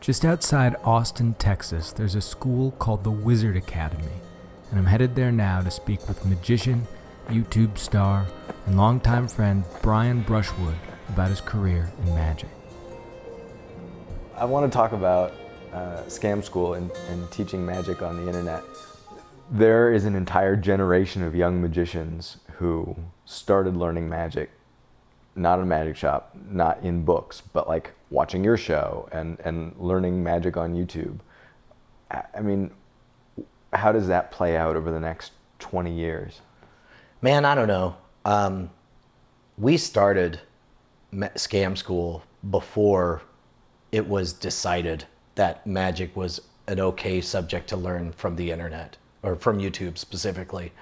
Just outside Austin, Texas, there's a school called the Wizard Academy, and I'm headed there now to speak with magician, YouTube star, and longtime friend Brian Brushwood about his career in magic. I want to talk about scam school and teaching magic on the internet. There is an entire generation of young magicians who started learning magic, not in a magic shop, not in books, but like watching your show and learning magic on YouTube. I mean, how does that play out over the next 20 years? Man, I don't know. We started scam school before it was decided that magic was an okay subject to learn from the internet, or from YouTube specifically.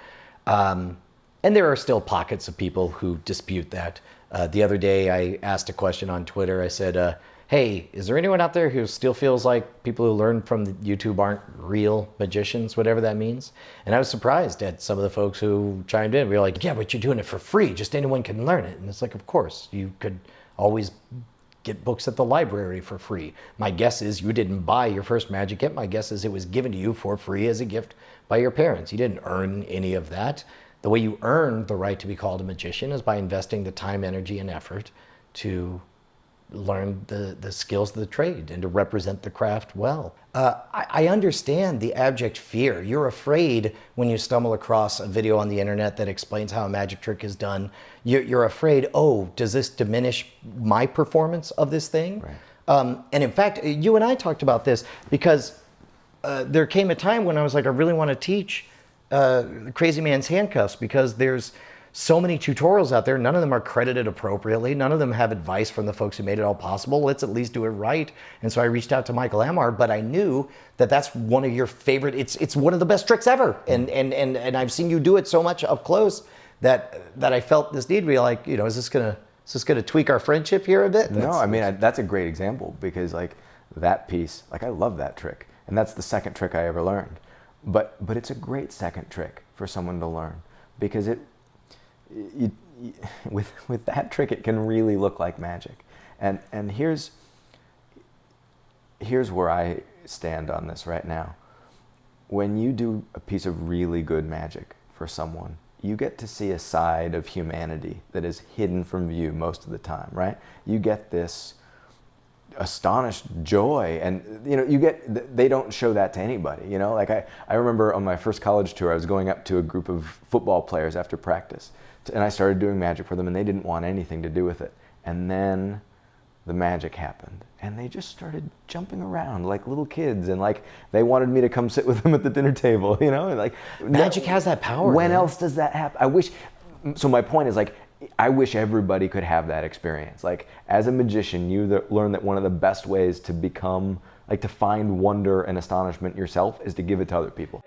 And there are still pockets of people who dispute that. The other day I asked a question on Twitter. I said, hey, is there anyone out there who still feels like people who learn from YouTube aren't real magicians, whatever that means? And I was surprised at some of the folks who chimed in. We were like, yeah, but you're doing it for free. Just anyone can learn it. And it's like, of course, you could always get books at the library for free. My guess is you didn't buy your first magic kit. My guess is it was given to you for free as a gift by your parents. You didn't earn any of that. The way you earn the right to be called a magician is by investing the time, energy, and effort to learn the skills of the trade and to represent the craft well. I understand the abject fear. You're afraid when you stumble across a video on the internet that explains how a magic trick is done. You're afraid, oh, does this diminish my performance of this thing? Right. And in fact, you and I talked about this because there came a time when I was like, I really want to teach Crazy Man's Handcuffs, because there's so many tutorials out there. None of them are credited appropriately. None of them have advice from the folks who made it all possible. Let's at least do it right. And so I reached out to Michael Amar, but I knew that that's one of your favorite, it's one of the best tricks ever. And I've seen you do it so much up close that I felt this need to be like, you know, is this gonna tweak our friendship here a bit? No, I mean, that's a great example, because like that piece, like I love that trick. And that's the second trick I ever learned. But it's a great second trick for someone to learn, because with that trick it can really look like magic. And here's where I stand on this right now. When you do a piece of really good magic for someone, you get to see a side of humanity that is hidden from view most of the time, right? You get this astonished joy, and you know, they don't show that to anybody, you know. Like I remember on my first college tour, I was going up to a group of football players after practice, and I started doing magic for them, and they didn't want anything to do with it. And then the magic happened, and they just started jumping around like little kids, and like they wanted me to come sit with them at the dinner table, you know. And like magic has that power. When else does that happen? So my point is, like, I wish everybody could have that experience. Like, as a magician, you learn that one of the best ways to become, like, to find wonder and astonishment yourself is to give it to other people.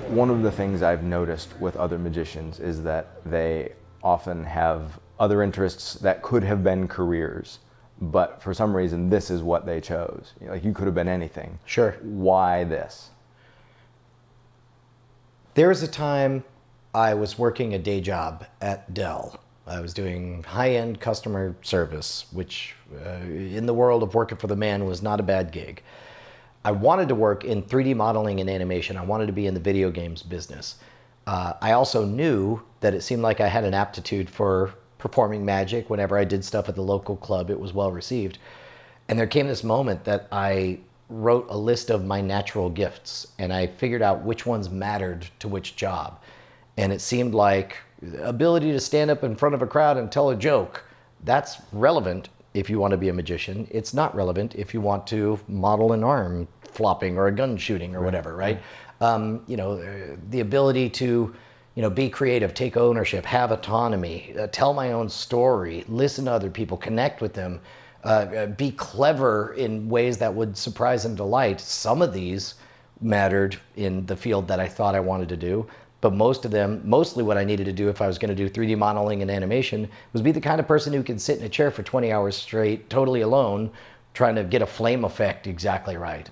One of the things I've noticed with other magicians is that they often have other interests that could have been careers, but for some reason, this is what they chose. You know, like, you could have been anything. Sure. Why this? There was a time I was working a day job at Dell. I was doing high-end customer service, which in the world of working for the man was not a bad gig. I wanted to work in 3D modeling and animation. I wanted to be in the video games business. I also knew that it seemed like I had an aptitude for performing magic. Whenever I did stuff at the local club, it was well received. And there came this moment that I wrote a list of my natural gifts, and I figured out which ones mattered to which job. And it seemed like ability to stand up in front of a crowd and tell a joke, that's relevant if you want to be a magician. It's not relevant if you want to model an arm flopping or a gun shooting or whatever, right? You know, the ability to, you know, be creative, take ownership, have autonomy, tell my own story, listen to other people, connect with them, be clever in ways that would surprise and delight. Some of these mattered in the field that I thought I wanted to do, but mostly what I needed to do if I was going to do 3D modeling and animation was be the kind of person who can sit in a chair for 20 hours straight, totally alone, trying to get a flame effect exactly right.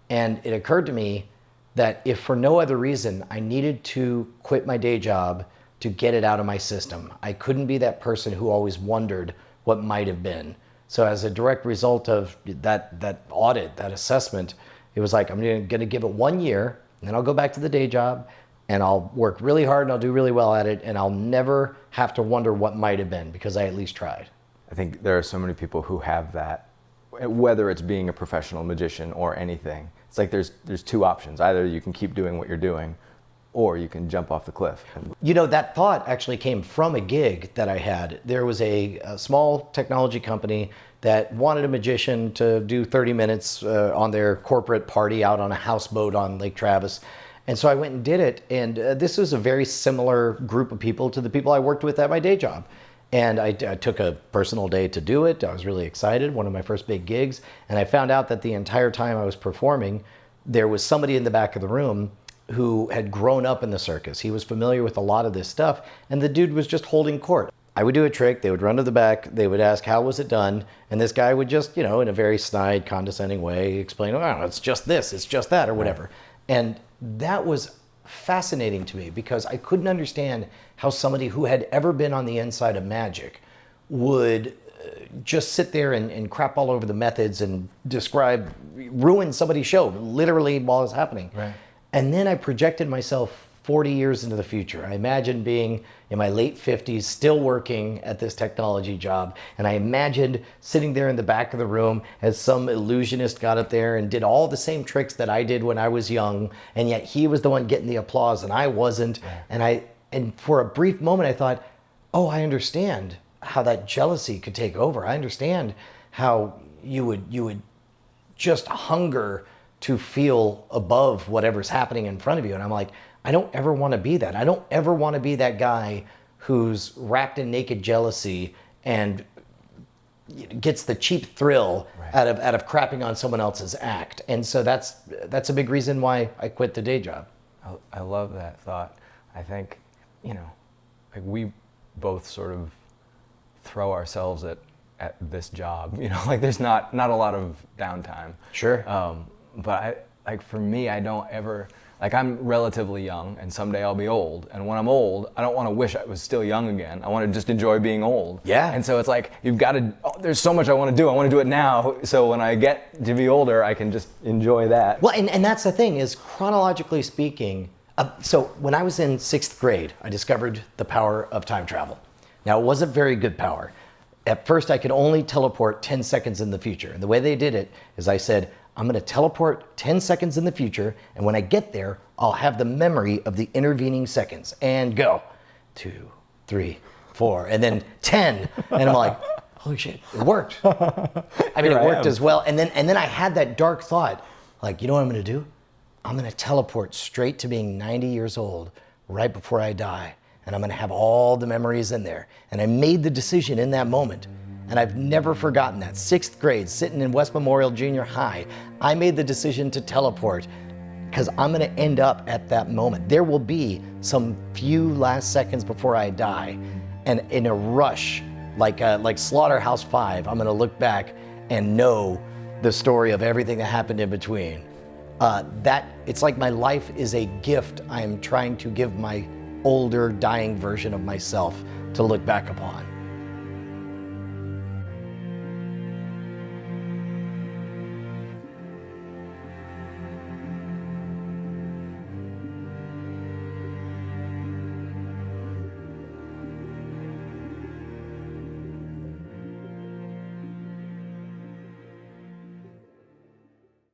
And it occurred to me that if for no other reason I needed to quit my day job to get it out of my system. I couldn't be that person who always wondered what might have been. So as a direct result of that audit, that assessment, it was like, I'm going to give it 1 year, and then I'll go back to the day job, and I'll work really hard, and I'll do really well at it, and I'll never have to wonder what might have been, because I at least tried. I think there are so many people who have that, whether it's being a professional magician or anything. It's like there's two options. Either you can keep doing what you're doing, or you can jump off the cliff. You know, that thought actually came from a gig that I had. There was a small technology company that wanted a magician to do 30 minutes on their corporate party out on a houseboat on Lake Travis. And so I went and did it. And this was a very similar group of people to the people I worked with at my day job. And I took a personal day to do it. I was really excited, one of my first big gigs. And I found out that the entire time I was performing, there was somebody in the back of the room who had grown up in the circus. He was familiar with a lot of this stuff, and the dude was just holding court. I would do a trick, they would run to the back, they would ask, how was it done? And this guy would just, in a very snide, condescending way, explain, oh, it's just this, it's just that, or whatever. And that was fascinating to me, because I couldn't understand how somebody who had ever been on the inside of magic would just sit there and crap all over the methods and ruin somebody's show, literally while it's happening. Right. And then I projected myself 40 years into the future. I imagined being in my late 50s, still working at this technology job. And I imagined sitting there in the back of the room as some illusionist got up there and did all the same tricks that I did when I was young. And yet he was the one getting the applause and I wasn't. Right. And for a brief moment, I thought, oh, I understand how that jealousy could take over. I understand how you would just hunger to feel above whatever's happening in front of you. And I'm like, I don't ever want to be that. I don't ever want to be that guy who's wrapped in naked jealousy and gets the cheap thrill out of crapping on someone else's act. And so that's a big reason why I quit the day job. I love that thought. I think, like we both sort of throw ourselves at this job, like there's not a lot of downtime. Sure. But for me, I don't ever, I'm relatively young, and someday I'll be old. And when I'm old, I don't want to wish I was still young again. I want to just enjoy being old. Yeah. And so it's like, there's so much I want to do. I want to do it now. So when I get to be older, I can just enjoy that. Well, and that's the thing is, chronologically speaking, so when I was in 6th grade, I discovered the power of time travel. Now, it wasn't very good power. At first, I could only teleport 10 seconds in the future. And the way they did it is I said, I'm going to teleport 10 seconds in the future, and when I get there, I'll have the memory of the intervening seconds. And go. 2, 3, 4, and then 10. And I'm like, holy shit, it worked. I mean, it worked as well. And then I had that dark thought, like, you know what I'm going to do? I'm going to teleport straight to being 90 years old right before I die. And I'm going to have all the memories in there. And I made the decision in that moment. And I've never forgotten that. 6th grade, sitting in West Memorial Junior High, I made the decision to teleport because I'm going to end up at that moment. There will be some few last seconds before I die. And in a rush, like Slaughterhouse 5, I'm going to look back and know the story of everything that happened in between. It's like my life is a gift I am trying to give my older, dying version of myself to look back upon.